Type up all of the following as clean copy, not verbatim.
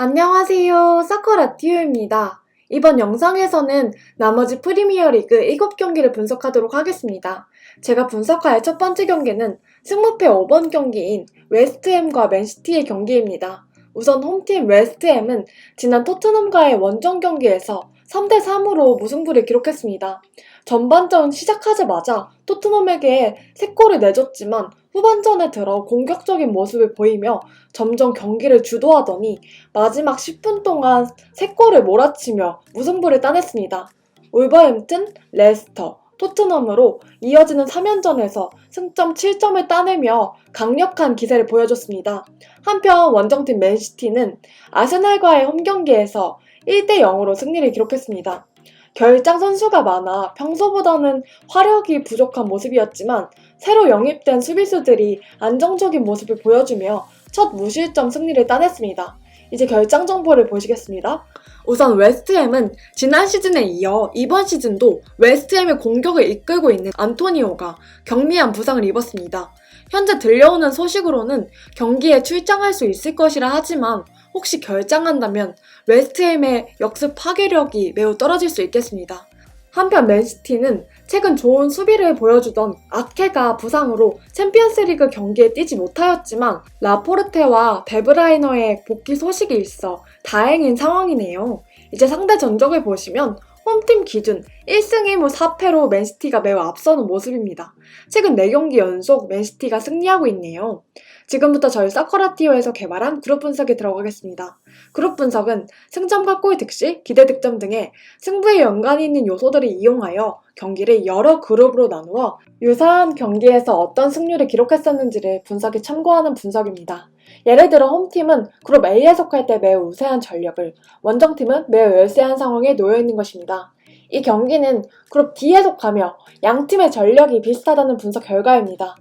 안녕하세요. 서커라티오입니다. 이번 영상에서는 나머지 프리미어리그 7경기를 분석하도록 하겠습니다. 제가 분석할 첫 번째 경기는 승무패 5번 경기인 웨스트햄과 맨시티의 경기입니다. 우선 홈팀 웨스트햄은 지난 토트넘과의 원정 경기에서 3대3으로 무승부를 기록했습니다. 전반전 시작하자마자 토트넘에게 3골을 내줬지만 후반전에 들어 공격적인 모습을 보이며 점점 경기를 주도하더니 마지막 10분 동안 3골을 몰아치며 무승부를 따냈습니다. 울버햄튼, 레스터, 토트넘으로 이어지는 3연전에서 승점 7점을 따내며 강력한 기세를 보여줬습니다. 한편 원정팀 맨시티는 아스날과의 홈경기에서 1대0으로 승리를 기록했습니다. 결장 선수가 많아 평소보다는 화력이 부족한 모습이었지만 새로 영입된 수비수들이 안정적인 모습을 보여주며 첫 무실점 승리를 따냈습니다. 이제 결장 정보를 보시겠습니다. 우선 웨스트햄은 지난 시즌에 이어 이번 시즌도 웨스트햄의 공격을 이끌고 있는 안토니오가 경미한 부상을 입었습니다. 현재 들려오는 소식으로는 경기에 출장할 수 있을 것이라 하지만 혹시 결장한다면 웨스트햄의 역습 파괴력이 매우 떨어질 수 있겠습니다. 한편 맨시티는 최근 좋은 수비를 보여주던 아케가 부상으로 챔피언스리그 경기에 뛰지 못하였지만 라포르테와 데브라이너의 복귀 소식이 있어 다행인 상황이네요. 이제 상대 전적을 보시면 홈팀 기준 1승 1무 4패로 맨시티가 매우 앞서는 모습입니다. 최근 4경기 연속 맨시티가 승리하고 있네요. 지금부터 저희 서커라티오에서 개발한 그룹 분석에 들어가겠습니다. 그룹 분석은 승점과 골 득실, 기대 득점 등의 승부에 연관이 있는 요소들을 이용하여 경기를 여러 그룹으로 나누어 유사한 경기에서 어떤 승률을 기록했었는지를 분석에 참고하는 분석입니다. 예를 들어 홈팀은 그룹 A에 속할 때 매우 우세한 전력을, 원정팀은 매우 열세한 상황에 놓여있는 것입니다. 이 경기는 그룹 D에 속하며 양팀의 전력이 비슷하다는 분석 결과입니다.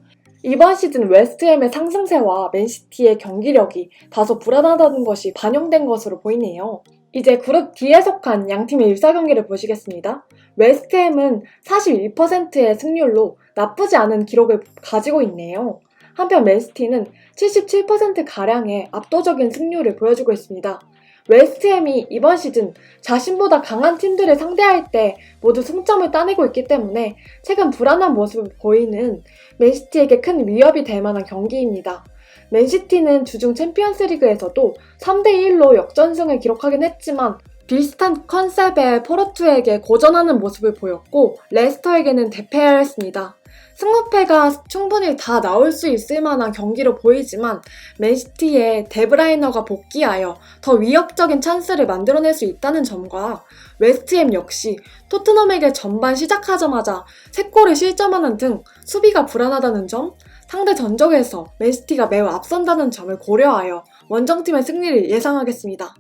이번 시즌 웨스트햄의 상승세와 맨시티의 경기력이 다소 불안하다는 것이 반영된 것으로 보이네요. 이제 그룹 D에 속한 양팀의 유사 경기를 보시겠습니다. 웨스트햄은 42%의 승률로 나쁘지 않은 기록을 가지고 있네요. 한편 맨시티는 77%가량의 압도적인 승률을 보여주고 있습니다. 웨스트햄이 이번 시즌 자신보다 강한 팀들을 상대할 때 모두 승점을 따내고 있기 때문에 최근 불안한 모습을 보이는 맨시티에게 큰 위협이 될 만한 경기입니다. 맨시티는 주중 챔피언스리그에서도 3대1로 역전승을 기록하긴 했지만 비슷한 컨셉의 포르투에게 고전하는 모습을 보였고 레스터에게는 대패해야 했습니다. 승무패가 충분히 다 나올 수 있을 만한 경기로 보이지만 맨시티의 데브라이너가 복귀하여 더 위협적인 찬스를 만들어낼 수 있다는 점과 웨스트햄 역시 토트넘에게 전반 시작하자마자 3골을 실점하는 등 수비가 불안하다는 점, 상대 전적에서 맨시티가 매우 앞선다는 점을 고려하여 원정팀의 승리를 예상하겠습니다.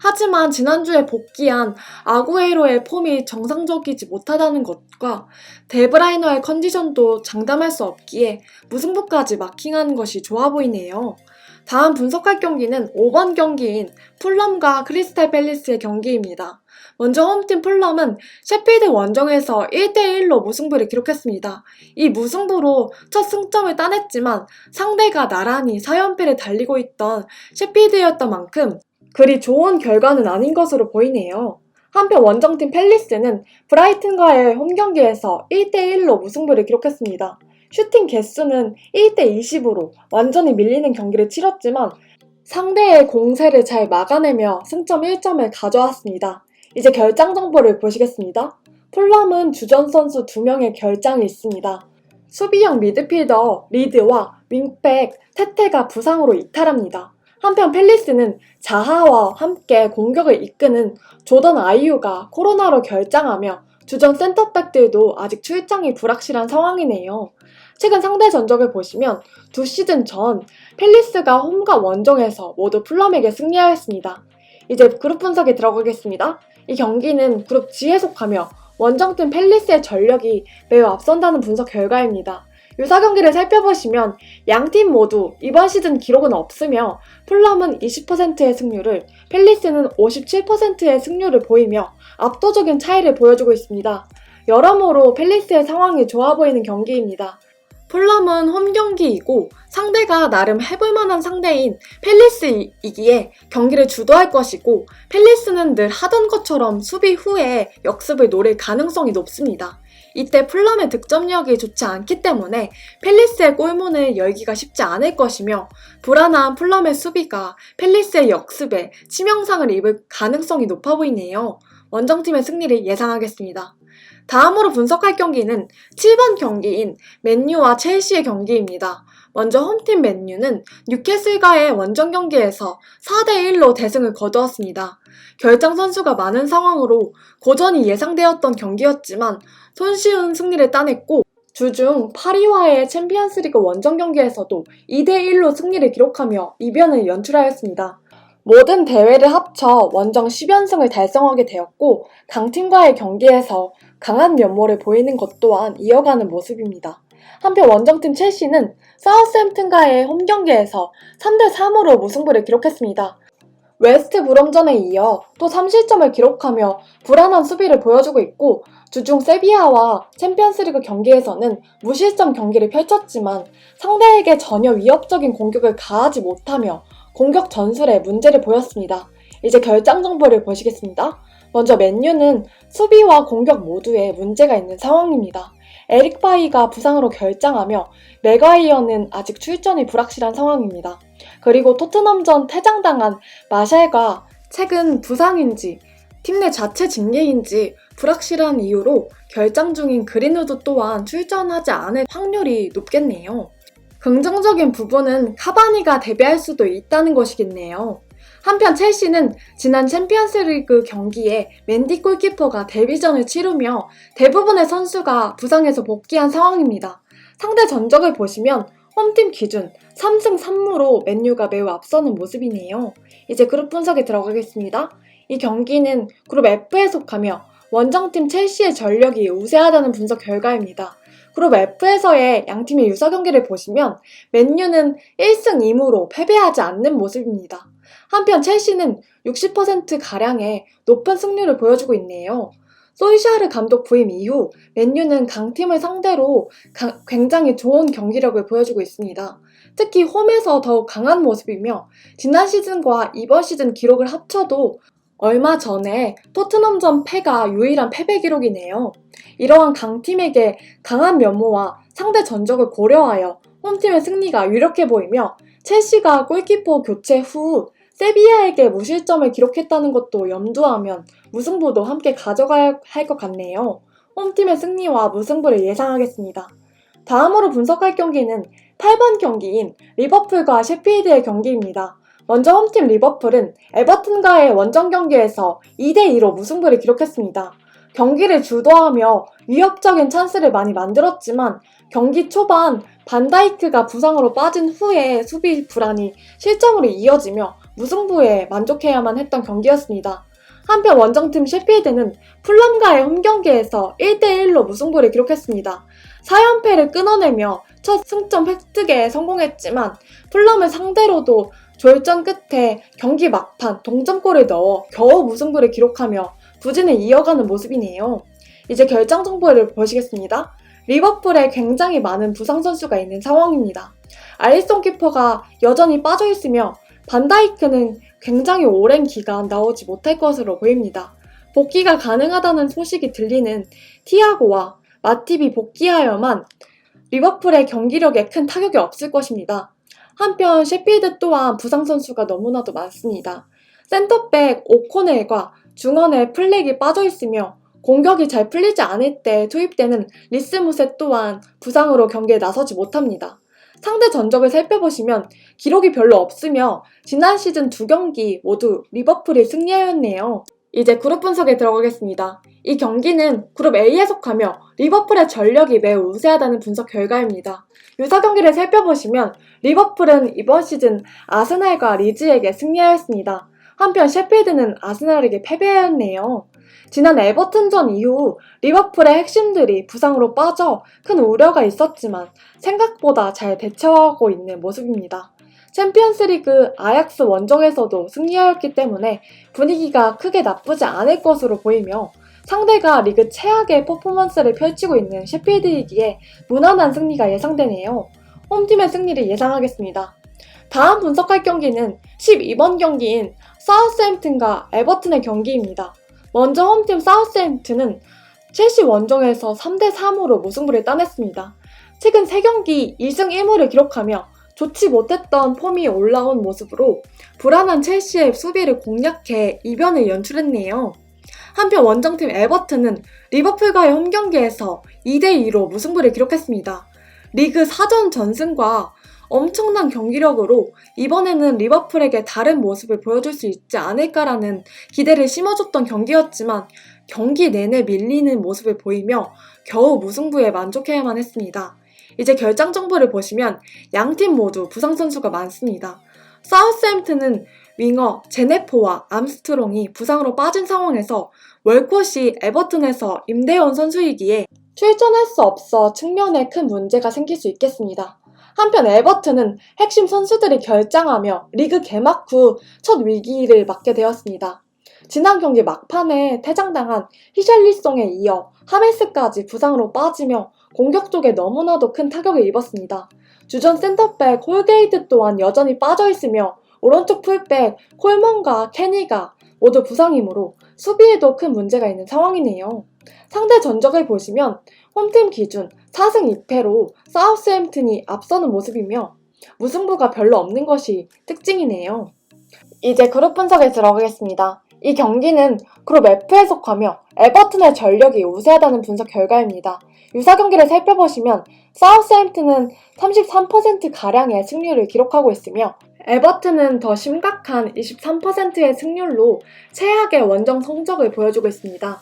하지만 지난주에 복귀한 아구에로의 폼이 정상적이지 못하다는 것과 데브라이너의 컨디션도 장담할 수 없기에 무승부까지 마킹하는 것이 좋아 보이네요. 다음 분석할 경기는 5번 경기인 풀럼과 크리스탈 팰리스의 경기입니다. 먼저 홈팀 풀럼은 셰필드 원정에서 1대1로 무승부를 기록했습니다. 이 무승부로 첫 승점을 따냈지만 상대가 나란히 4연패를 달리고 있던 셰필드였던 만큼 그리 좋은 결과는 아닌 것으로 보이네요. 한편 원정팀 팰리스는 브라이튼과의 홈경기에서 1대1로 무승부를 기록했습니다. 슈팅 개수는 1대20으로 완전히 밀리는 경기를 치렀지만 상대의 공세를 잘 막아내며 승점 1점을 가져왔습니다. 이제 결장 정보를 보시겠습니다. 풀럼은 주전 선수 2명의 결장이 있습니다. 수비형 미드필더 리드와 윙백 테테가 부상으로 이탈합니다. 한편 팰리스는 자하와 함께 공격을 이끄는 조던 아이유가 코로나로 결장하며 주전 센터백들도 아직 출장이 불확실한 상황이네요. 최근 상대 전적을 보시면 2시즌 전 팰리스가 홈과 원정에서 모두 풀럼에게 승리하였습니다. 이제 그룹 분석에 들어가겠습니다. 이 경기는 그룹 G에 속하며 원정팀 팰리스의 전력이 매우 앞선다는 분석 결과입니다. 유사 경기를 살펴보시면 양팀 모두 이번 시즌 기록은 없으며 풀럼은 20%의 승률을, 팰리스는 57%의 승률을 보이며 압도적인 차이를 보여주고 있습니다. 여러모로 팰리스의 상황이 좋아 보이는 경기입니다. 풀럼은 홈 경기이고 상대가 나름 해볼만한 상대인 팰리스이기에 경기를 주도할 것이고, 팰리스는 늘 하던 것처럼 수비 후에 역습을 노릴 가능성이 높습니다. 이때 풀럼의 득점력이 좋지 않기 때문에 팰리스의 골문을 열기가 쉽지 않을 것이며, 불안한 풀럼의 수비가 팰리스의 역습에 치명상을 입을 가능성이 높아 보이네요. 원정팀의 승리를 예상하겠습니다. 다음으로 분석할 경기는 7번 경기인 맨유와 첼시의 경기입니다. 먼저 홈팀 맨유는 뉴캐슬과의 원정 경기에서 4대1로 대승을 거두었습니다. 결장 선수가 많은 상황으로 고전이 예상되었던 경기였지만 손쉬운 승리를 따냈고, 주중 파리와의 챔피언스리그 원정 경기에서도 2대1로 승리를 기록하며 이변을 연출하였습니다. 모든 대회를 합쳐 원정 10연승을 달성하게 되었고, 강팀과의 경기에서 강한 면모를 보이는 것 또한 이어가는 모습입니다. 한편 원정팀 첼시는 사우스햄튼과의 홈 경기에서 3대3으로 무승부를 기록했습니다. 웨스트 브롬전에 이어 또 3실점을 기록하며 불안한 수비를 보여주고 있고, 주중 세비야와 챔피언스리그 경기에서는 무실점 경기를 펼쳤지만 상대에게 전혀 위협적인 공격을 가하지 못하며 공격 전술에 문제를 보였습니다. 이제 결장 정보를 보시겠습니다. 먼저 맨유는 수비와 공격 모두에 문제가 있는 상황입니다. 에릭 바이가 부상으로 결장하며 맥과이어는 아직 출전이 불확실한 상황입니다. 그리고 토트넘전 퇴장당한 마샬과 최근 부상인지 팀 내 자체 징계인지 불확실한 이유로 결장 중인 그린우드 또한 출전하지 않을 확률이 높겠네요. 긍정적인 부분은 카바니가 데뷔할 수도 있다는 것이겠네요. 한편 첼시는 지난 챔피언스리그 경기에 맨디 골키퍼가 데뷔전을 치르며 대부분의 선수가 부상에서 복귀한 상황입니다. 상대 전적을 보시면 홈팀 기준 3승 3무로 맨유가 매우 앞서는 모습이네요. 이제 그룹 분석에 들어가겠습니다. 이 경기는 그룹 F에 속하며 원정팀 첼시의 전력이 우세하다는 분석 결과입니다. 그룹 F에서의 양팀의 유사 경기를 보시면 맨유는 1승 2무로 패배하지 않는 모습입니다. 한편 첼시는 60%가량의 높은 승률을 보여주고 있네요. 솔샤르 감독 부임 이후 맨유는 강팀을 상대로 굉장히 좋은 경기력을 보여주고 있습니다. 특히 홈에서 더욱 강한 모습이며 지난 시즌과 이번 시즌 기록을 합쳐도 얼마 전에 토트넘전 패가 유일한 패배 기록이네요. 이러한 강팀에게 강한 면모와 상대 전적을 고려하여 홈팀의 승리가 유력해 보이며, 첼시가 골키퍼 교체 후 세비야에게 무실점을 기록했다는 것도 염두하면 무승부도 함께 가져가야 할 것 같네요. 홈팀의 승리와 무승부를 예상하겠습니다. 다음으로 분석할 경기는 8번 경기인 리버풀과 셰필드의 경기입니다. 먼저 홈팀 리버풀은 에버튼과의 원정 경기에서 2대2로 무승부를 기록했습니다. 경기를 주도하며 위협적인 찬스를 많이 만들었지만 경기 초반 반다이크가 부상으로 빠진 후에 수비 불안이 실점으로 이어지며 무승부에 만족해야만 했던 경기였습니다. 한편 원정팀 셰필드는 풀럼과의 홈경기에서 1대1로 무승부를 기록했습니다. 4연패를 끊어내며 첫 승점 획득에 성공했지만 풀럼을 상대로도 졸전 끝에 경기 막판 동점골을 넣어 겨우 무승부를 기록하며 부진을 이어가는 모습이네요. 이제 결장 정보를 보시겠습니다. 리버풀에 굉장히 많은 부상 선수가 있는 상황입니다. 알리송 키퍼가 여전히 빠져있으며 반다이크는 굉장히 오랜 기간 나오지 못할 것으로 보입니다. 복귀가 가능하다는 소식이 들리는 티아고와 마팁이 복귀하여만 리버풀의 경기력에 큰 타격이 없을 것입니다. 한편 셰필드 또한 부상 선수가 너무나도 많습니다. 센터백 오코넬과 중원에 플렉이 빠져있으며 공격이 잘 풀리지 않을 때 투입되는 리스무세 또한 부상으로 경기에 나서지 못합니다. 상대 전적을 살펴보시면 기록이 별로 없으며 지난 시즌 2경기 모두 리버풀이 승리하였네요. 이제 그룹 분석에 들어가겠습니다. 이 경기는 그룹 A에 속하며 리버풀의 전력이 매우 우세하다는 분석 결과입니다. 유사 경기를 살펴보시면 리버풀은 이번 시즌 아스날과 리즈에게 승리하였습니다. 한편 셰필드는 아스날에게 패배하였네요. 지난 에버튼전 이후 리버풀의 핵심들이 부상으로 빠져 큰 우려가 있었지만 생각보다 잘 대처하고 있는 모습입니다. 챔피언스리그 아약스 원정에서도 승리하였기 때문에 분위기가 크게 나쁘지 않을 것으로 보이며 상대가 리그 최악의 퍼포먼스를 펼치고 있는 셰필드이기에 무난한 승리가 예상되네요. 홈팀의 승리를 예상하겠습니다. 다음 분석할 경기는 12번 경기인 사우스햄튼과 에버튼의 경기입니다. 먼저 홈팀 사우스햄튼은 첼시 원정에서 3대3으로 무승부를 따냈습니다. 최근 3경기 2승 1무를 기록하며 좋지 못했던 폼이 올라온 모습으로 불안한 첼시의 수비를 공략해 이변을 연출했네요. 한편 원정팀 에버튼은 리버풀과의 홈경기에서 2대2로 무승부를 기록했습니다. 리그 4전 전승과 엄청난 경기력으로 이번에는 리버풀에게 다른 모습을 보여줄 수 있지 않을까라는 기대를 심어줬던 경기였지만 경기 내내 밀리는 모습을 보이며 겨우 무승부에 만족해야만 했습니다. 이제 결장 정보를 보시면 양팀 모두 부상 선수가 많습니다. 사우스햄튼은 윙어 제네포와 암스트롱이 부상으로 빠진 상황에서 월콧이 에버튼에서 임대온 선수이기에 출전할 수 없어 측면에 큰 문제가 생길 수 있겠습니다. 한편 에버튼은 핵심 선수들이 결장하며 리그 개막 후 첫 위기를 맞게 되었습니다. 지난 경기 막판에 퇴장당한 히샬리송에 이어 하메스까지 부상으로 빠지며 공격 쪽에 너무나도 큰 타격을 입었습니다. 주전 센터백 홀게이트 또한 여전히 빠져있으며 오른쪽 풀백 콜먼과 케니가 모두 부상이므로 수비에도 큰 문제가 있는 상황이네요. 상대 전적을 보시면 홈팀 기준 4승 2패로 사우스햄튼이 앞서는 모습이며 무승부가 별로 없는 것이 특징이네요. 이제 그룹 분석에 들어가겠습니다. 이 경기는 그룹 F에 속하며 에버튼의 전력이 우세하다는 분석 결과입니다. 유사 경기를 살펴보시면 사우스햄튼은 33%가량의 승률을 기록하고 있으며 에버튼은 더 심각한 23%의 승률로 최악의 원정 성적을 보여주고 있습니다.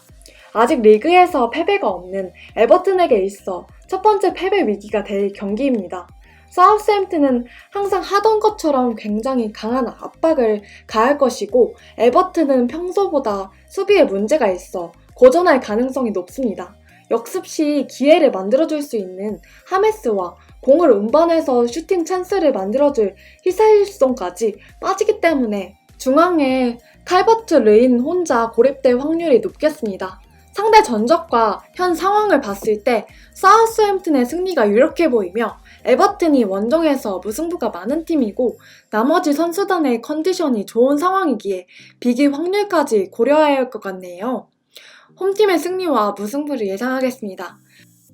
아직 리그에서 패배가 없는 에버튼에게 있어 첫 번째 패배 위기가 될 경기입니다. 사우스햄튼은 항상 하던 것처럼 굉장히 강한 압박을 가할 것이고 에버튼은 평소보다 수비에 문제가 있어 고전할 가능성이 높습니다. 역습 시 기회를 만들어줄 수 있는 하메스와 공을 운반해서 슈팅 찬스를 만들어줄 히살리송까지 빠지기 때문에 중앙에 칼버트 르인 혼자 고립될 확률이 높겠습니다. 상대 전적과 현 상황을 봤을 때 사우스햄튼의 승리가 유력해 보이며 에버튼이 원정에서 무승부가 많은 팀이고 나머지 선수단의 컨디션이 좋은 상황이기에 비기 확률까지 고려해야 할 것 같네요. 홈팀의 승리와 무승부를 예상하겠습니다.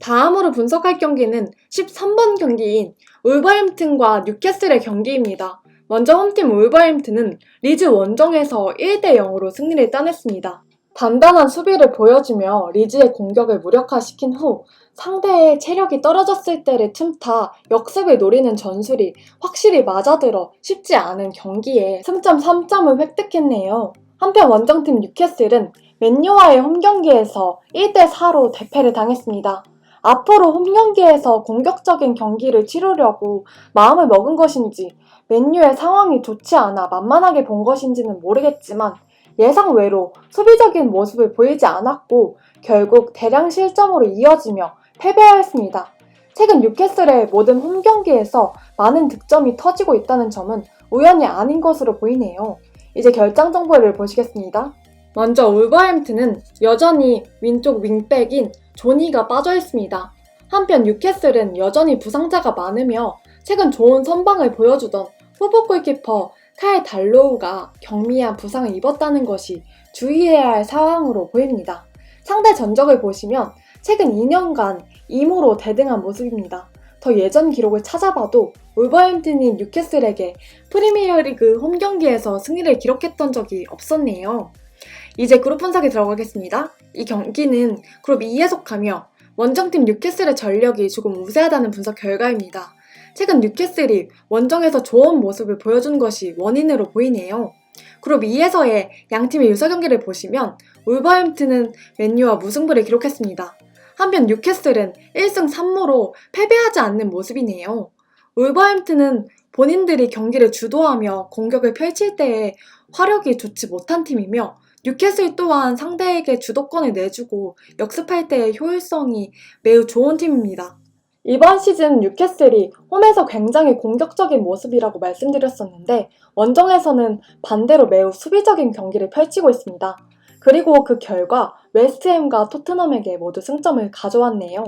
다음으로 분석할 경기는 13번 경기인 울버햄튼과 뉴캐슬의 경기입니다. 먼저 홈팀 울버햄튼은 리즈 원정에서 1대0으로 승리를 따냈습니다. 단단한 수비를 보여주며 리즈의 공격을 무력화시킨 후 상대의 체력이 떨어졌을 때를 틈타 역습을 노리는 전술이 확실히 맞아들어 쉽지 않은 경기에 승점 3점을 획득했네요. 한편 원정팀 뉴캐슬은 맨유와의 홈경기에서 1대4로 대패를 당했습니다. 앞으로 홈경기에서 공격적인 경기를 치르려고 마음을 먹은 것인지 맨유의 상황이 좋지 않아 만만하게 본 것인지는 모르겠지만 예상 외로 수비적인 모습을 보이지 않았고 결국 대량 실점으로 이어지며 패배하였습니다. 최근 뉴캐슬의 모든 홈경기에서 많은 득점이 터지고 있다는 점은 우연이 아닌 것으로 보이네요. 이제 결장 정보를 보시겠습니다. 먼저 울버햄튼은 여전히 왼쪽 윙백인 조니가 빠져있습니다. 한편 뉴캐슬은 여전히 부상자가 많으며 최근 좋은 선방을 보여주던 후보 골키퍼 카일 달로우가 경미한 부상을 입었다는 것이 주의해야 할 상황으로 보입니다. 상대 전적을 보시면 최근 2년간 2무로 대등한 모습입니다. 더 예전 기록을 찾아봐도 울버햄튼이 뉴캐슬에게 프리미어리그 홈경기에서 승리를 기록했던 적이 없었네요. 이제 그룹 분석에 들어가겠습니다. 이 경기는 그룹 2에 속하며 원정팀 뉴캐슬의 전력이 조금 우세하다는 분석 결과입니다. 최근 뉴캐슬이 원정에서 좋은 모습을 보여준 것이 원인으로 보이네요. 그룹 2에서의 양팀의 유사 경기를 보시면 울버햄튼은 맨유와 무승부를 기록했습니다. 한편 뉴캐슬은 1승 3무로 패배하지 않는 모습이네요. 울버햄튼은 본인들이 경기를 주도하며 공격을 펼칠 때에 화력이 좋지 못한 팀이며 뉴캐슬 또한 상대에게 주도권을 내주고 역습할 때의 효율성이 매우 좋은 팀입니다. 이번 시즌 뉴캐슬이 홈에서 굉장히 공격적인 모습이라고 말씀드렸었는데 원정에서는 반대로 매우 수비적인 경기를 펼치고 있습니다. 그리고 그 결과 웨스트햄과 토트넘에게 모두 승점을 가져왔네요.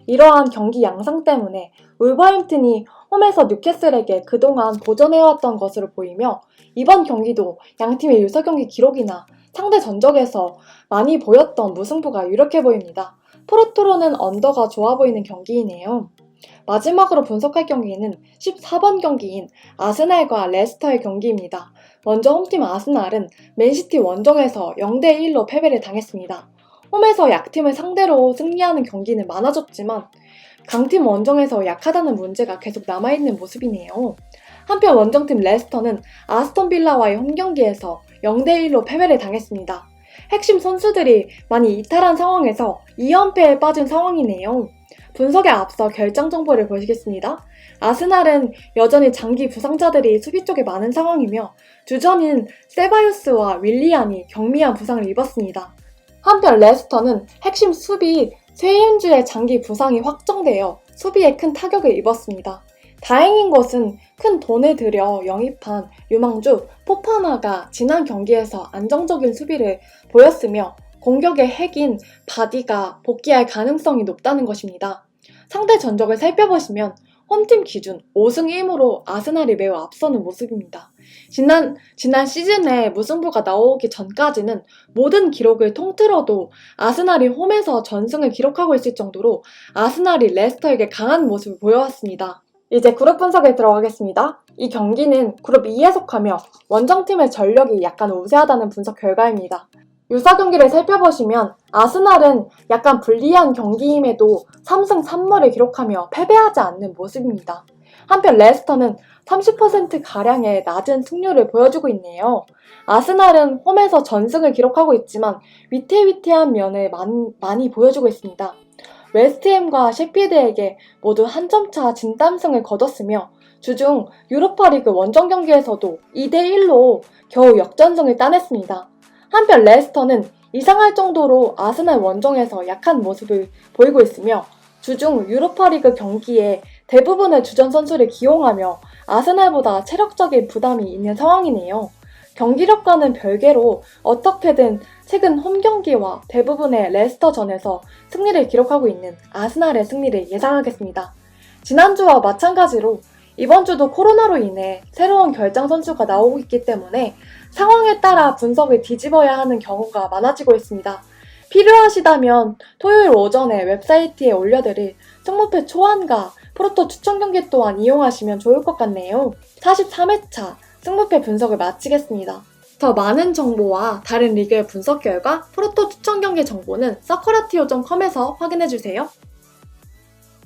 이러한 경기 양상 때문에 울버햄튼이 홈에서 뉴캐슬에게 그동안 도전해왔던 것으로 보이며 이번 경기도 양팀의 유사 경기 기록이나 상대 전적에서 많이 보였던 무승부가 유력해 보입니다. 포르투로는 언더가 좋아 보이는 경기이네요. 마지막으로 분석할 경기는 14번 경기인 아스날과 레스터의 경기입니다. 먼저 홈팀 아스날은 맨시티 원정에서 0대1로 패배를 당했습니다. 홈에서 약팀을 상대로 승리하는 경기는 많아졌지만 강팀 원정에서 약하다는 문제가 계속 남아있는 모습이네요. 한편 원정팀 레스터는 아스톤 빌라와의 홈경기에서 0대1로 패배를 당했습니다. 핵심 선수들이 많이 이탈한 상황에서 2연패에 빠진 상황이네요. 분석에 앞서 결정 정보를 보시겠습니다. 아스날은 여전히 장기 부상자들이 수비 쪽에 많은 상황이며 주전인 세바요스와 윌리안이 경미한 부상을 입었습니다. 한편 레스터는 핵심 수비 최윤주의 장기 부상이 확정되어 수비에 큰 타격을 입었습니다. 다행인 것은 큰 돈을 들여 영입한 유망주 포파나가 지난 경기에서 안정적인 수비를 보였으며 공격의 핵인 바디가 복귀할 가능성이 높다는 것입니다. 상대 전적을 살펴보시면 홈팀 기준 5승 1무로 아스날이 매우 앞서는 모습입니다. 지난 시즌에 무승부가 나오기 전까지는 모든 기록을 통틀어도 아스날이 홈에서 전승을 기록하고 있을 정도로 아스날이 레스터에게 강한 모습을 보여왔습니다. 이제 그룹 분석에 들어가겠습니다. 이 경기는 그룹 2에 속하며 원정팀의 전력이 약간 우세하다는 분석 결과입니다. 유사 경기를 살펴보시면 아스날은 약간 불리한 경기임에도 3승 3무를 기록하며 패배하지 않는 모습입니다. 한편 레스터는 30%가량의 낮은 승률을 보여주고 있네요. 아스날은 홈에서 전승을 기록하고 있지만 위태위태한 면을 많이 보여주고 있습니다. 웨스트햄과 셰필드에게 모두 한 점차 진땀승을 거뒀으며 주중 유로파리그 원정 경기에서도 2대1로 겨우 역전승을 따냈습니다. 한편 레스터는 이상할 정도로 아스날 원정에서 약한 모습을 보이고 있으며 주중 유로파리그 경기에 대부분의 주전 선수를 기용하며 아스날보다 체력적인 부담이 있는 상황이네요. 경기력과는 별개로 어떻게든 최근 홈경기와 대부분의 레스터전에서 승리를 기록하고 있는 아스날의 승리를 예상하겠습니다. 지난주와 마찬가지로 이번 주도 코로나로 인해 새로운 결장 선수가 나오고 있기 때문에 상황에 따라 분석을 뒤집어야 하는 경우가 많아지고 있습니다. 필요하시다면 토요일 오전에 웹사이트에 올려드릴 승무패 초안과 프로토 추천 경기 또한 이용하시면 좋을 것 같네요. 43회차 승무패 분석을 마치겠습니다. 더 많은 정보와 다른 리그의 분석 결과 프로토 추천 경기 정보는 서커라티오.com에서 확인해주세요.